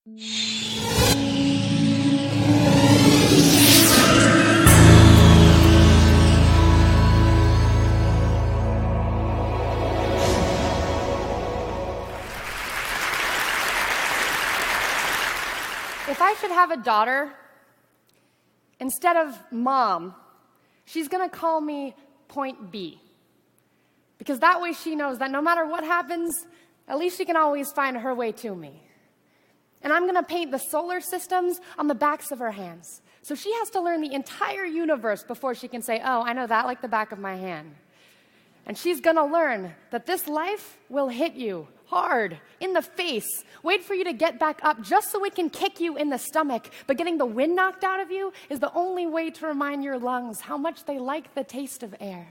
If I should have a daughter, instead of mom, she's going to call me Point B. Because that way she knows that no matter what happens, at least she can always find her way to me. And I'm going to paint the solar systems on the backs of her hands. So she has to learn the entire universe before she can say, oh, I know that like the back of my hand. And she's going to learn that this life will hit you hard, in the face, wait for you to get back up just so it can kick you in the stomach. But getting the wind knocked out of you is the only way to remind your lungs how much they like the taste of air.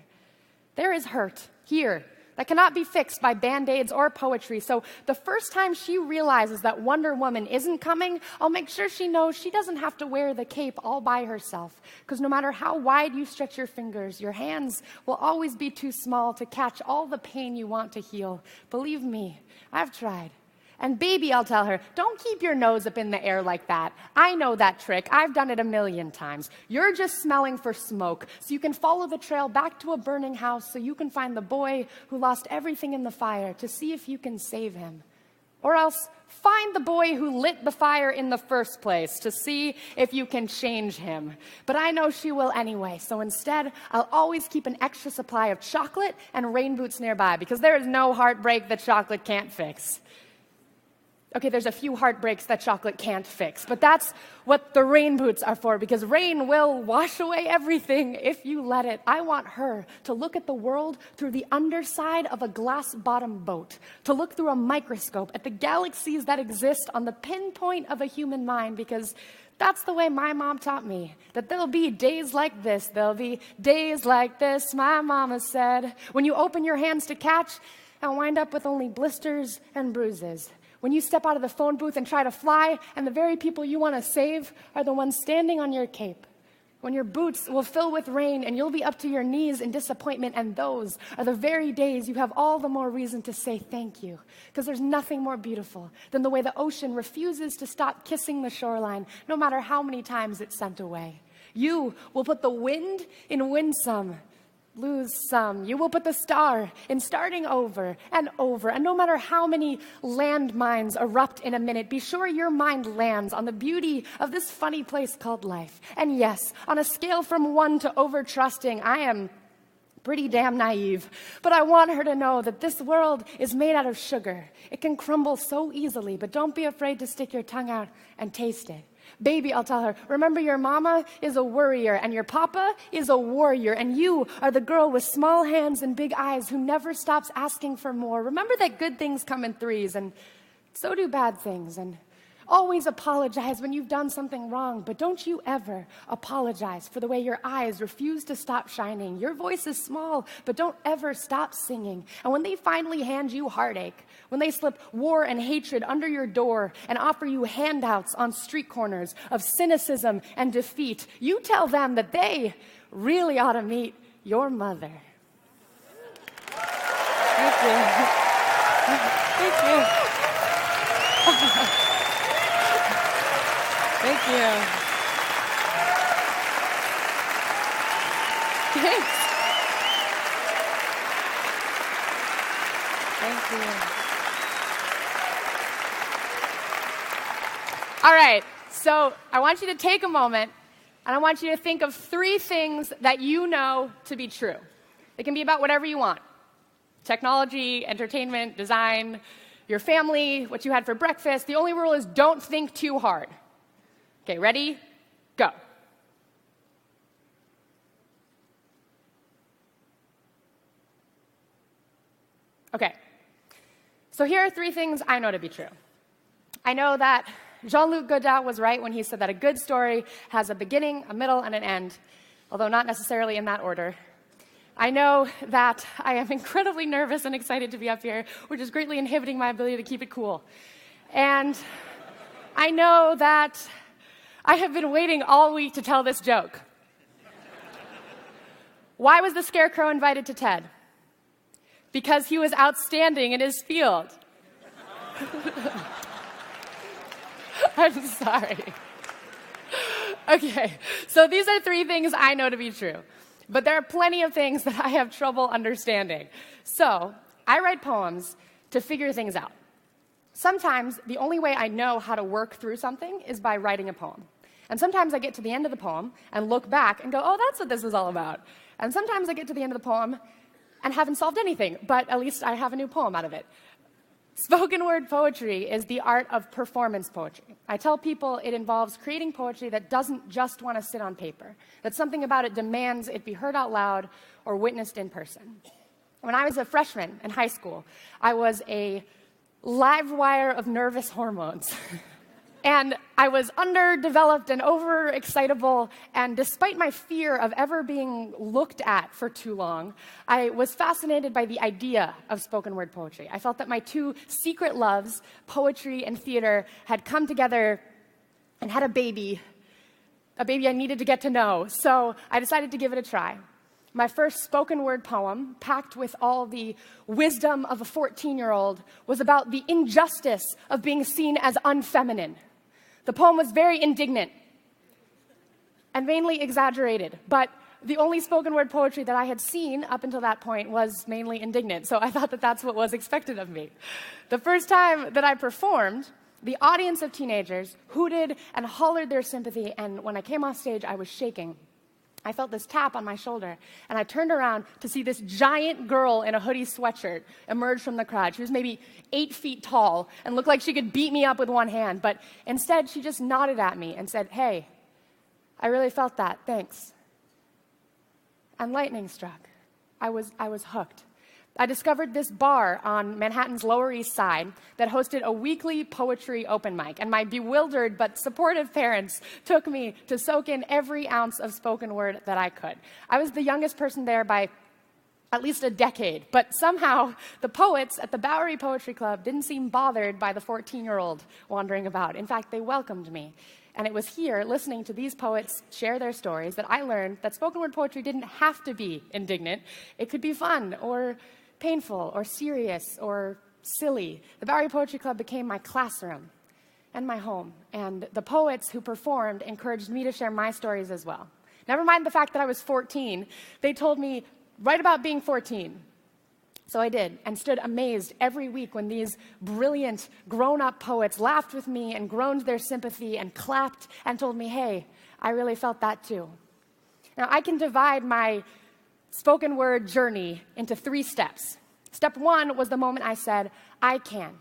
There is hurt here that cannot be fixed by Band-Aids or poetry. So the first time she realizes that Wonder Woman isn't coming, I'll make sure she knows she doesn't have to wear the cape all by herself. Because no matter how wide you stretch your fingers, your hands will always be too small to catch all the pain you want to heal. Believe me, I've tried. And baby, I'll tell her, don't keep your nose up in the air like that. I know that trick. I've done it 1,000,000 times. You're just smelling for smoke, so you can follow the trail back to a burning house so you can find the boy who lost everything in the fire to see if you can save him. Or else, find the boy who lit the fire in the first place to see if you can change him. But I know she will anyway, so instead, I'll always keep an extra supply of chocolate and rain boots nearby, because there is no heartbreak that chocolate can't fix. Okay, there's a few heartbreaks that chocolate can't fix, but that's what the rain boots are for, because rain will wash away everything if you let it. I want her to look at the world through the underside of a glass-bottom boat, to look through a microscope at the galaxies that exist on the pinpoint of a human mind, because that's the way my mom taught me, that there'll be days like this, there'll be days like this, my mama said, when you open your hands to catch and wind up with only blisters and bruises. When you step out of the phone booth and try to fly, and the very people you want to save are the ones standing on your cape. When your boots will fill with rain and you'll be up to your knees in disappointment, and those are the very days you have all the more reason to say thank you. Because there's nothing more beautiful than the way the ocean refuses to stop kissing the shoreline, no matter how many times it's sent away. You will put the wind in winsome, lose some. You will put the star in starting over and over. And no matter how many landmines erupt in a minute, be sure your mind lands on the beauty of this funny place called life. And yes, on a scale from 1 to over-trusting, I am pretty damn naive. But I want her to know that this world is made out of sugar. It can crumble so easily, but don't be afraid to stick your tongue out and taste it. Baby, I'll tell her, remember your mama is a worrier and your papa is a warrior, and you are the girl with small hands and big eyes who never stops asking for more. Remember that good things come in threes, and so do bad things, and always apologize when you've done something wrong, but don't you ever apologize for the way your eyes refuse to stop shining. Your voice is small, but don't ever stop singing. And when they finally hand you heartache, when they slip war and hatred under your door and offer you handouts on street corners of cynicism and defeat, you tell them that they really ought to meet your mother. Thank you. Thank you. Thank you. Thanks. Thank you. All right, so I want you to take a moment, and I want you to think of 3 things that you know to be true. It can be about whatever you want. Technology, entertainment, design, your family, what you had for breakfast. The only rule is don't think too hard. Okay, ready? Go. Okay, so here are 3 things I know to be true. I know that Jean-Luc Godard was right when he said that a good story has a beginning, a middle, and an end, although not necessarily in that order. I know that I am incredibly nervous and excited to be up here, which is greatly inhibiting my ability to keep it cool. And I know that I have been waiting all week to tell this joke. Why was the Scarecrow invited to TED? Because he was outstanding in his field. I'm sorry. Okay, so these are 3 things I know to be true. But there are plenty of things that I have trouble understanding. So I write poems to figure things out. Sometimes the only way I know how to work through something is by writing a poem. And sometimes I get to the end of the poem and look back and go, oh, that's what this was all about. And sometimes I get to the end of the poem and haven't solved anything, but at least I have a new poem out of it. Spoken word poetry is the art of performance poetry. I tell people it involves creating poetry that doesn't just want to sit on paper, that something about it demands it be heard out loud or witnessed in person. When I was a freshman in high school, I was a live wire of nervous hormones. And I was underdeveloped and overexcitable, and despite my fear of ever being looked at for too long, I was fascinated by the idea of spoken word poetry. I felt that my 2 secret loves, poetry and theater, had come together and had a baby I needed to get to know. So I decided to give it a try. My first spoken word poem, packed with all the wisdom of a 14-year-old, was about the injustice of being seen as unfeminine. The poem was very indignant and mainly exaggerated, but the only spoken word poetry that I had seen up until that point was mainly indignant, so I thought that that's what was expected of me. The first time that I performed, the audience of teenagers hooted and hollered their sympathy, and when I came off stage, I was shaking. I felt this tap on my shoulder, and I turned around to see this giant girl in a hoodie sweatshirt emerge from the crowd. She was maybe 8 feet tall and looked like she could beat me up with one hand, but instead she just nodded at me and said, "Hey, I really felt that, thanks." And lightning struck. I was hooked. I discovered this bar on Manhattan's Lower East Side that hosted a weekly poetry open mic, and my bewildered but supportive parents took me to soak in every ounce of spoken word that I could. I was the youngest person there by at least a decade, but somehow the poets at the Bowery Poetry Club didn't seem bothered by the 14-year-old wandering about. In fact, they welcomed me. And it was here, listening to these poets share their stories, that I learned that spoken word poetry didn't have to be indignant. It could be fun or painful or serious or silly. The Bowery Poetry Club became my classroom and my home, and the poets who performed encouraged me to share my stories as well. Never mind the fact that I was 14, they told me, write about being 14. So I did, and stood amazed every week when these brilliant, grown-up poets laughed with me and groaned their sympathy and clapped and told me, hey, I really felt that too. Now, I can divide my spoken word journey into 3 steps. Step 1 was the moment I said, I can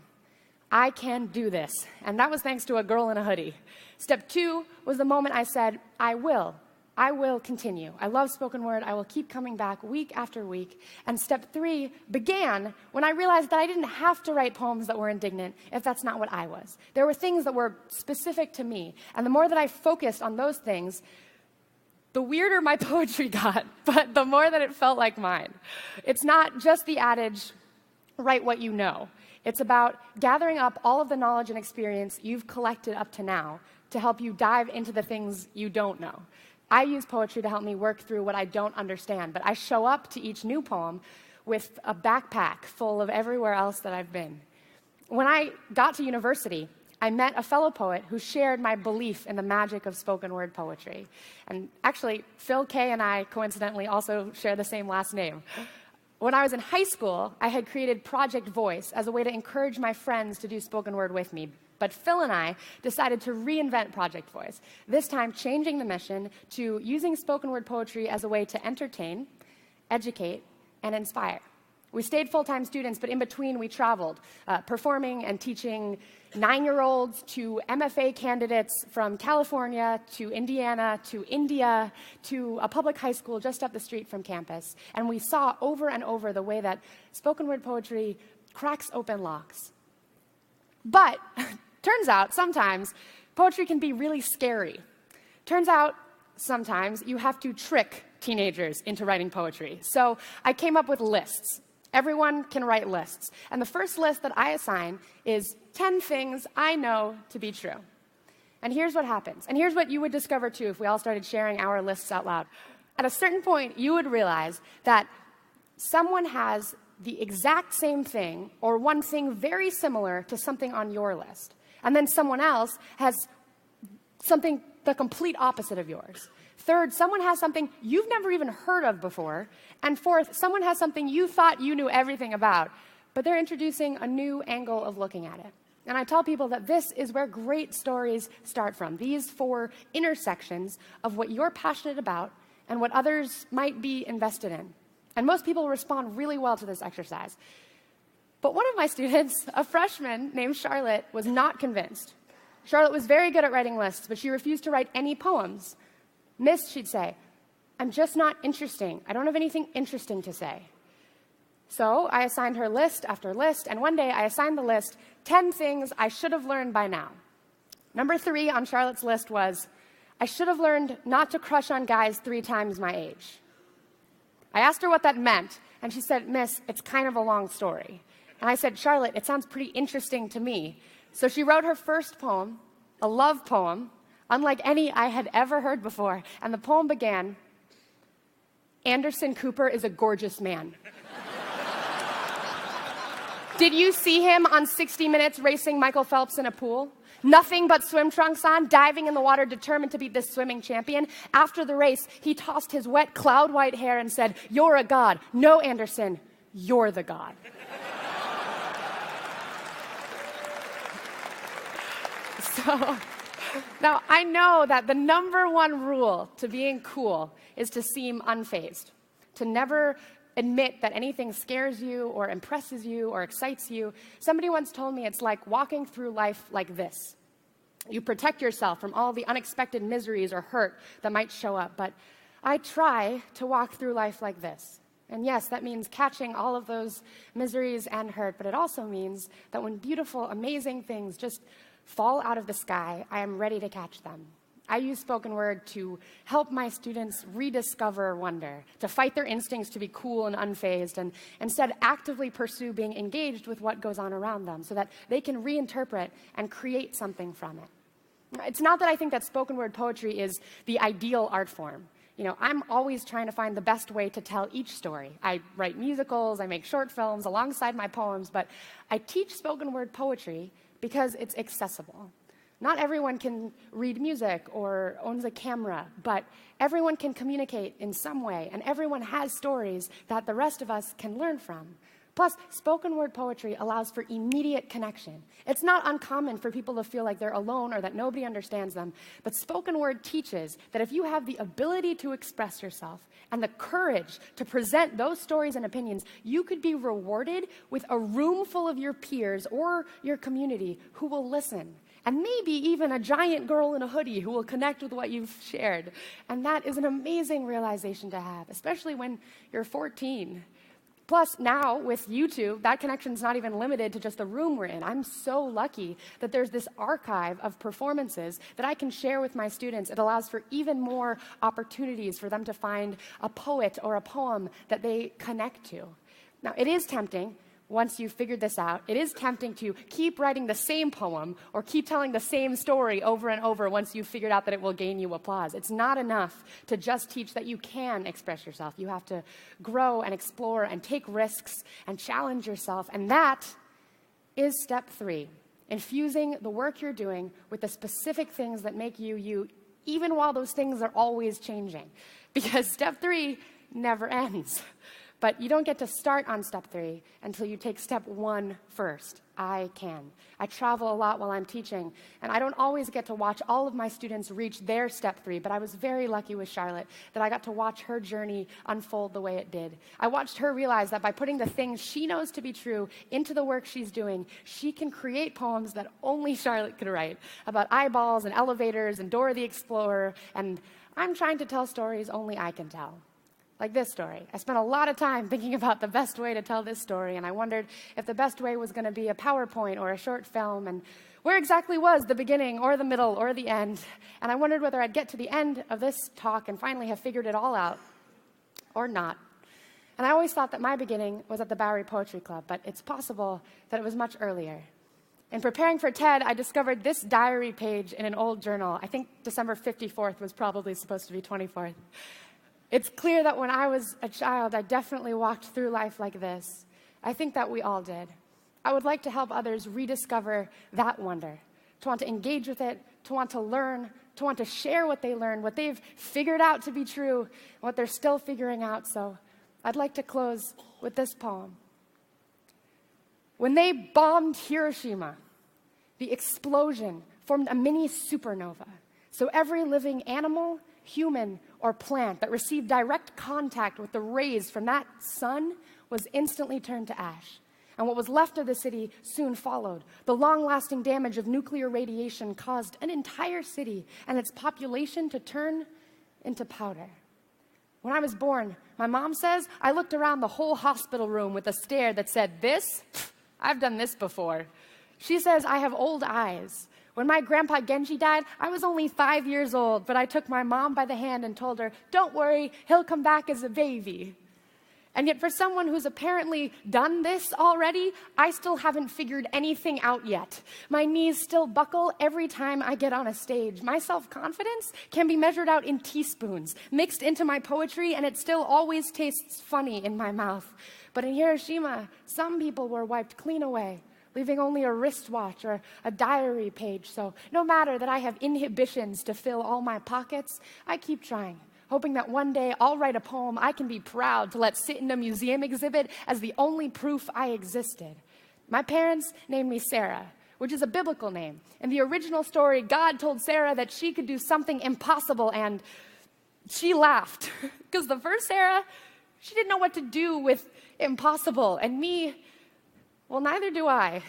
do this. And that was thanks to a girl in a hoodie. Step 2 was the moment I said, I will continue. I love spoken word. I will keep coming back week after week. And step 3 began when I realized that I didn't have to write poems that were indignant if that's not what I was. There were things that were specific to me. And the more that I focused on those things, the weirder my poetry got, but the more that it felt like mine. It's not just the adage, write what you know. It's about gathering up all of the knowledge and experience you've collected up to now to help you dive into the things you don't know. I use poetry to help me work through what I don't understand, but I show up to each new poem with a backpack full of everywhere else that I've been. When I got to university, I met a fellow poet who shared my belief in the magic of spoken word poetry. And actually, Phil K. and I, coincidentally, also share the same last name. When I was in high school, I had created Project V.O.I.C.E as a way to encourage my friends to do spoken word with me. But Phil and I decided to reinvent Project V.O.I.C.E, this time changing the mission to using spoken word poetry as a way to entertain, educate, and inspire. We stayed full-time students, but in between we traveled, performing and teaching 9-year-olds to MFA candidates from California to Indiana to India to a public high school just up the street from campus. And we saw over and over the way that spoken word poetry cracks open locks. But turns out sometimes poetry can be really scary. Turns out sometimes you have to trick teenagers into writing poetry. So I came up with lists. Everyone can write lists. And the first list that I assign is 10 things I know to be true. And here's what happens. And here's what you would discover, too, if we all started sharing our lists out loud. At a certain point, you would realize that someone has the exact same thing or one thing very similar to something on your list. And then someone else has something the complete opposite of yours. Third, someone has something you've never even heard of before. And fourth, someone has something you thought you knew everything about, but they're introducing a new angle of looking at it. And I tell people that this is where great stories start from, these four intersections of what you're passionate about and what others might be invested in. And most people respond really well to this exercise. But one of my students, a freshman named Charlotte, was not convinced. Charlotte was very good at writing lists, but she refused to write any poems. Miss, she'd say, I'm just not interesting. I don't have anything interesting to say. So I assigned her list after list, and one day I assigned the list 10 things I should have learned by now. Number 3 on Charlotte's list was, I should have learned not to crush on guys 3 times my age. I asked her what that meant, and she said, Miss, it's kind of a long story. And I said, Charlotte, it sounds pretty interesting to me. So she wrote her first poem, a love poem, unlike any I had ever heard before. And the poem began, Anderson Cooper is a gorgeous man. Did you see him on 60 Minutes racing Michael Phelps in a pool? Nothing but swim trunks on, diving in the water, determined to beat this swimming champion. After the race, he tossed his wet, cloud-white hair and said, you're a god. No, Anderson, you're the god. So, now I know that the number one rule to being cool is to seem unfazed, to never admit that anything scares you or impresses you or excites you. Somebody once told me it's like walking through life like this. You protect yourself from all the unexpected miseries or hurt that might show up, but I try to walk through life like this. And yes, that means catching all of those miseries and hurt, but it also means that when beautiful, amazing things just fall out of the sky, I am ready to catch them. I use spoken word to help my students rediscover wonder, to fight their instincts to be cool and unfazed, and instead actively pursue being engaged with what goes on around them so that they can reinterpret and create something from it. It's not that I think that spoken word poetry is the ideal art form. You know, I'm always trying to find the best way to tell each story. I write musicals, I make short films alongside my poems, but I teach spoken word poetry because it's accessible. Not everyone can read music or owns a camera, but everyone can communicate in some way, and everyone has stories that the rest of us can learn from. Plus, spoken word poetry allows for immediate connection. It's not uncommon for people to feel like they're alone or that nobody understands them, but spoken word teaches that if you have the ability to express yourself and the courage to present those stories and opinions, you could be rewarded with a room full of your peers or your community who will listen. And maybe even a giant girl in a hoodie who will connect with what you've shared. And that is an amazing realization to have, especially when you're 14. Plus, now with YouTube, that connection's not even limited to just the room we're in. I'm so lucky that there's this archive of performances that I can share with my students. It allows for even more opportunities for them to find a poet or a poem that they connect to. Now, it is tempting. Once you've figured this out, it is tempting to keep writing the same poem or keep telling the same story over and over once you've figured out that it will gain you applause. It's not enough to just teach that you can express yourself. You have to grow and explore and take risks and challenge yourself. And that is step 3, infusing the work you're doing with the specific things that make you you, even while those things are always changing. Because step 3 never ends. But you don't get to start on step 3 until you take step 1 first. I can. I travel a lot while I'm teaching, and I don't always get to watch all of my students reach their step 3, but I was very lucky with Charlotte that I got to watch her journey unfold the way it did. I watched her realize that by putting the things she knows to be true into the work she's doing, she can create poems that only Charlotte could write about eyeballs and elevators and Dora the Explorer, and I'm trying to tell stories only I can tell. Like this story. I spent a lot of time thinking about the best way to tell this story, and I wondered if the best way was going to be a PowerPoint or a short film, and where exactly was the beginning or the middle or the end. And I wondered whether I'd get to the end of this talk and finally have figured it all out, or not. And I always thought that my beginning was at the Bowery Poetry Club, but it's possible that it was much earlier. In preparing for TED, I discovered this diary page in an old journal. I think December 54th was probably supposed to be 24th. It's clear that when I was a child, I definitely walked through life like this. I think that we all did. I would like to help others rediscover that wonder, to want to engage with it, to want to learn, to want to share what they learned, what they've figured out to be true, and what they're still figuring out. So I'd like to close with this poem. When they bombed Hiroshima, the explosion formed a mini supernova. So every living animal, human, or plant that received direct contact with the rays from that sun was instantly turned to ash. And what was left of the city soon followed. The long-lasting damage of nuclear radiation caused an entire city and its population to turn into powder. When I was born, my mom says, I looked around the whole hospital room with a stare that said, this? I've done this before. She says I have old eyes. When my grandpa Genji died, I was only 5 years old, but I took my mom by the hand and told her, don't worry, he'll come back as a baby. And yet for someone who's apparently done this already, I still haven't figured anything out yet. My knees still buckle every time I get on a stage. My self-confidence can be measured out in teaspoons, mixed into my poetry, and it still always tastes funny in my mouth. But in Hiroshima, some people were wiped clean away, leaving only a wristwatch or a diary page. So no matter that I have inhibitions to fill all my pockets, I keep trying, hoping that one day I'll write a poem I can be proud to let sit in a museum exhibit as the only proof I existed. My parents named me Sarah, which is a biblical name. In the original story, God told Sarah that she could do something impossible, and she laughed. Because the first Sarah, she didn't know what to do with impossible. And me, well, neither do I.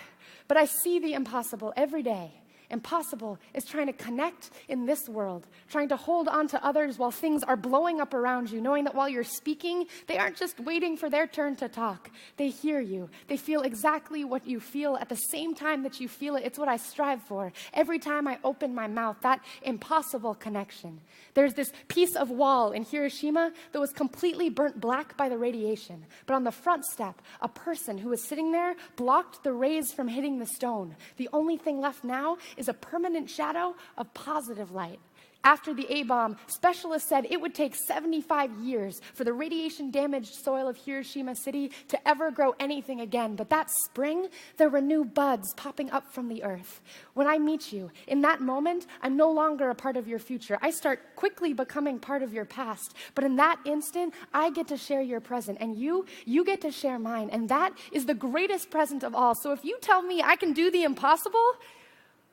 But I see the impossible every day. Impossible is trying to connect in this world, trying to hold on to others while things are blowing up around you, knowing that while you're speaking, they aren't just waiting for their turn to talk. They hear you. They feel exactly what you feel at the same time that you feel it. It's what I strive for. Every time I open my mouth, that impossible connection. There's this piece of wall in Hiroshima that was completely burnt black by the radiation. But on the front step, a person who was sitting there blocked the rays from hitting the stone. The only thing left now is a permanent shadow of positive light. After the A-bomb, specialists said it would take 75 years for the radiation-damaged soil of Hiroshima City to ever grow anything again. But that spring, there were new buds popping up from the earth. When I meet you, in that moment, I'm no longer a part of your future. I start quickly becoming part of your past. But in that instant, I get to share your present, and you get to share mine. And that is the greatest present of all. So if you tell me I can do the impossible,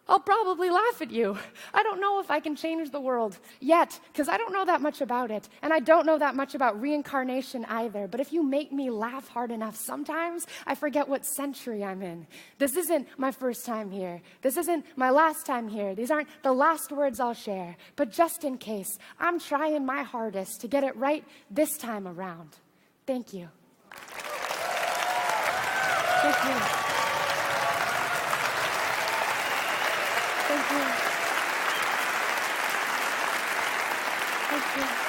I'll probably laugh at you. I don't know if I can change the world yet, because I don't know that much about it. And I don't know that much about reincarnation either. But if you make me laugh hard enough, sometimes I forget what century I'm in. This isn't my first time here. This isn't my last time here. These aren't the last words I'll share. But just in case, I'm trying my hardest to get it right this time around. Thank you. Thank you. Thank you. Thank you.